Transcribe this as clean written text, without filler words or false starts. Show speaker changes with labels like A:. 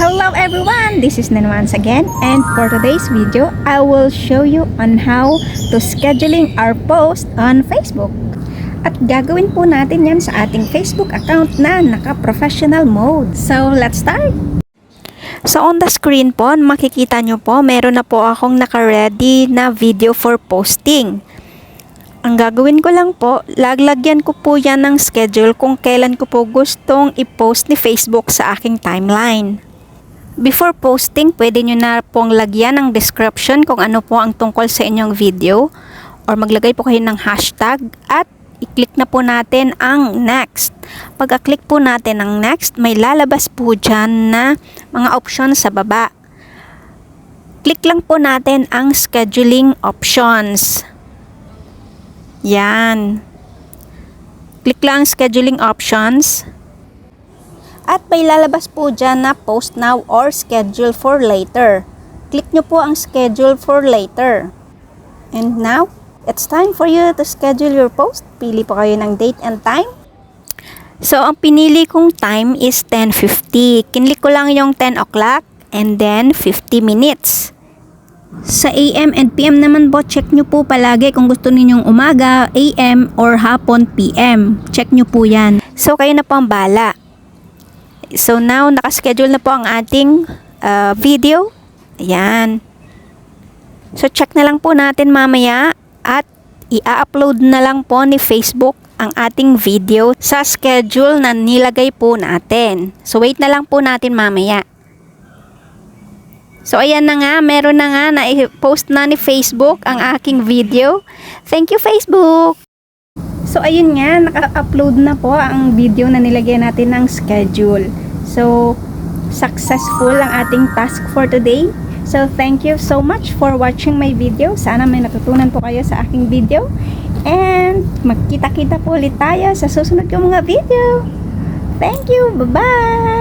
A: Hello everyone, this is Nan once again, and for today's video, I will show you on how to scheduling our post on Facebook. At gagawin po natin yan sa ating Facebook account na naka-professional mode. So, let's start! So, on the screen po, makikita nyo po, meron na po akong naka-ready na video for posting. Ang gagawin ko lang po, laglagyan ko po yan ng schedule kung kailan ko po gustong i-post ni Facebook sa aking timeline. Before posting, pwede nyo na pong lagyan ng description kung ano po ang tungkol sa inyong video or maglagay po kayo ng hashtag at i-click na po natin ang next. Pagka-click po natin ang next, may lalabas po dyan na mga options sa baba. Click lang po natin ang scheduling options. Yan. Click lang scheduling options. At may lalabas po dyan na post now or schedule for later. Click nyo po ang schedule for later. And now, it's time for you to schedule your post. Pili po kayo ng date and time. So, ang pinili kong time is 10:50. Kinlik ko lang yung 10 o'clock and then 50 minutes. Sa AM and PM naman po, check nyo po palagi kung gusto ninyong umaga, AM, or hapon, PM. Check nyo po yan. So, kayo na po ang bala. So, now, nakaschedule na po ang ating video. Ayan. So, check na lang po natin mamaya at i-upload na lang po ni Facebook ang ating video sa schedule na nilagay po natin. So, wait na lang po natin mamaya. So, ayan na nga, meron na nga na i-post na ni Facebook ang aking video. Thank you, Facebook! So, ayun nga, naka-upload na po ang video na nilagyan natin ng schedule. So, successful ang ating task for today. So, thank you so much for watching my video. Sana may natutunan po kayo sa aking video. And, magkita-kita po ulit tayo sa susunod kong mga video. Thank you! Bye-bye!